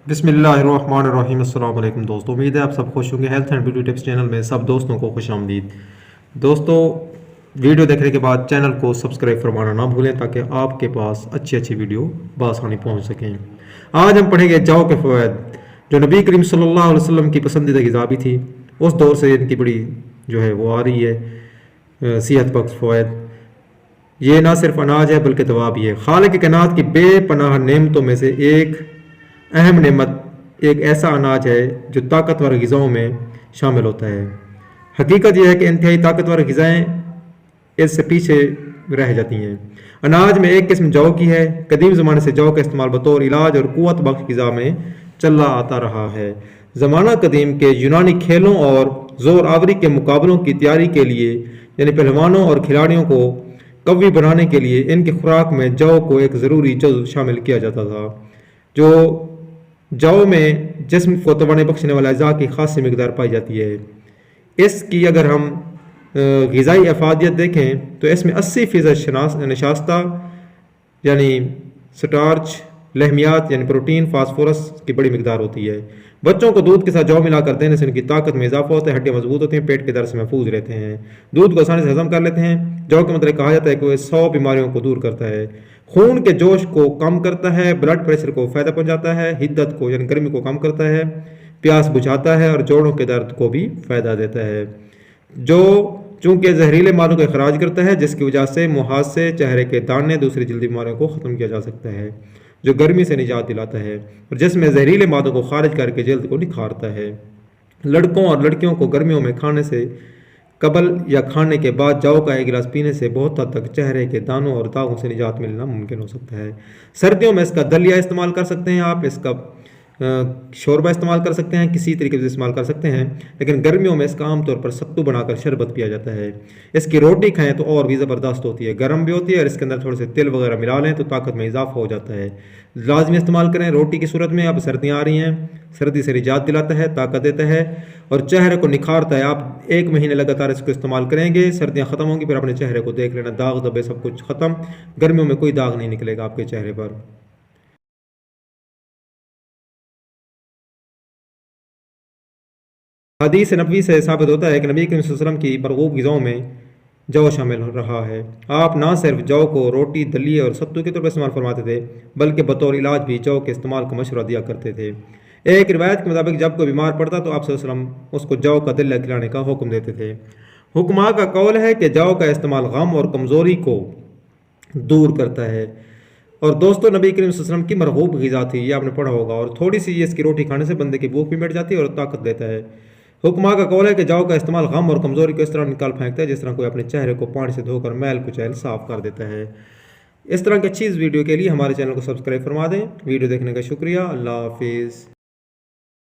बिस्मिल्लाहिर्रहमानिर्रहीम। अस्सलाम वालेकुम दोस्तों, उम्मीद है आप सब खुश होंगे। Health and beauty tips channel में सब दोस्तों को खुश आमदीद। दोस्तों, वीडियो देखने के बाद चैनल को सब्सक्राइब फरमाना ना भूलें ताकि आपके पास अच्छी अच्छी वीडियो बआसानी पहुंच सकें। आज हम पढ़ेंगे जौ के फ़वाइद, जो नबी करीम सल्लल्लाहु अलैहि वसल्लम की पसंदीदा ग़िज़ा भी थी। उस दौर से इनकी बड़ी जो है वो आ रही है सेहत बख्श फ़वाइद। ये ना सिर्फ अनाज है बल्कि दवा भी है। खालिक कायनात की बेपनाह नेमतों में से एक अहम नेमत एक ऐसा अनाज है जो ताकतवर ग़िज़ाओं में शामिल होता है। हकीकत यह है कि इंतहाई ताकतवर ग़िज़ाएँ इससे पीछे रह जाती हैं। अनाज में एक किस्म जौ की है। कदीम ज़माने से जौ का इस्तेमाल बतौर इलाज और क़ुव्वत बख्श ग़िज़ा में चला आता रहा है। ज़माना कदीम के यूनानी खेलों और ज़ोर आवरी के मुकाबलों की तैयारी के लिए, यानी पहलवानों और खिलाड़ियों को कवी बनाने के लिए इनकी खुराक में जौ को एक ज़रूरी जुज़ शामिल किया जाता था। जो जौ में जिस्म को तवानाई बख्शने वाला अज़ा की खासी मिकदार पाई जाती है। इसकी अगर हम ग़िज़ाई अफादियत देखें तो इसमें 80% नशास्ता यानी स्टार्च, लहमियात यानी प्रोटीन, फास्फोरस की बड़ी मिकदार होती है। बच्चों को दूध के साथ जौ मिलाकर देने से उनकी ताकत में इजाफा होता है, हड्डियाँ मजबूत होती हैं, पेट के दर्द से महफूज रहते हैं, दूध को आसानी से हजम कर लेते हैं। जौ के मतलब कहा जाता है कि वह 100 बीमारियों को दूर करता है, खून के जोश को कम करता है, ब्लड प्रेशर को फ़ायदा पहुँचाता है, हिद्दत को यानी गर्मी को कम करता है, प्यास बुझाता है और जोड़ों के दर्द को भी फ़ायदा देता है। जो चूँकि जहरीले मादों का अखराज करता है, जिसकी वजह से मुहासे, चेहरे के दाने, दूसरी जल्दी बीमारियों को ख़त्म किया जा सकता है। जो गर्मी से निजात दिलाता है और जिसमें जहरीले मादों को खारिज करके जल्द को निखारता है। लड़कों और लड़कियों को गर्मियों में खाने से कबल या खाने के बाद जौ का एक गिलास पीने से बहुत हद तक चेहरे के दानों और दागों से निजात मिलना मुमकिन हो सकता है। सर्दियों में इसका दलिया इस्तेमाल कर सकते हैं आप, इसका शोरबा इस्तेमाल कर सकते हैं, किसी तरीके से इस्तेमाल कर सकते हैं। लेकिन गर्मियों में इसका आमतौर पर सत्तू बनाकर शरबत पिया जाता है। इसकी रोटी खाएं तो और भी ज़बरदस्त होती है, गर्म भी होती है और इसके अंदर थोड़े से तिल वगैरह मिला लें तो ताकत में इजाफा हो जाता है। लाजमी इस्तेमाल करें रोटी की सूरत में। अब सर्दियाँ आ रही हैं, सर्दी से निजात दिलाता है, ताकत देता है और चेहरे को निखारता है। आप 1 महीने लगातार इसको इस्तेमाल करेंगे, सर्दियाँ ख़त्म होंगी, फिर अपने चेहरे को देख लेना, दाग धब्बे सब कुछ ख़त्म। गर्मियों में कोई दाग नहीं निकलेगा आपके चेहरे पर। हदीस नबवी से साबित होता है कि नबी करीम सल्लल्लाहु अलैहि वसल्लम की मरगूब ग़िज़ाओं में जौ शामिल रहा है। आप ना सिर्फ जौ को रोटी, दलिए और सत्तू के तौर पर इस्तेमाल फरमाते थे बल्कि बतौर इलाज भी जौ के इस्तेमाल का मशवरा दिया करते थे। एक रिवायत के मुताबिक जब कोई बीमार पड़ता तो आप सल्लल्लाहु अलैहि वसल्लम उसको जौ का दलिया खिलाने का हुक्म देते थे। हुक्मा का कौल है कि जौ का इस्तेमाल गम और कमज़ोरी को दूर करता है। और दोस्तों, नबी करीम सल्लल्लाहु अलैहि वसल्लम की मरगूब ग़िज़ा थी, ये आपने पढ़ा होगा। और थोड़ी सी इसकी रोटी खाने से बंदे की भूख भी मिट जाती है और ताकत देता है। हुक्मा का कौल है कि जौ का इस्तेमाल गम और कमज़ोरी को इस तरह निकाल फेंकता है जिस तरह कोई अपने चेहरे को पानी से धोकर मैल कुचैल साफ़ कर देता है। इस तरह की अच्छी वीडियो के लिए हमारे चैनल को सब्सक्राइब फरमा दें। वीडियो देखने का शुक्रिया। अल्लाह हाफिज़।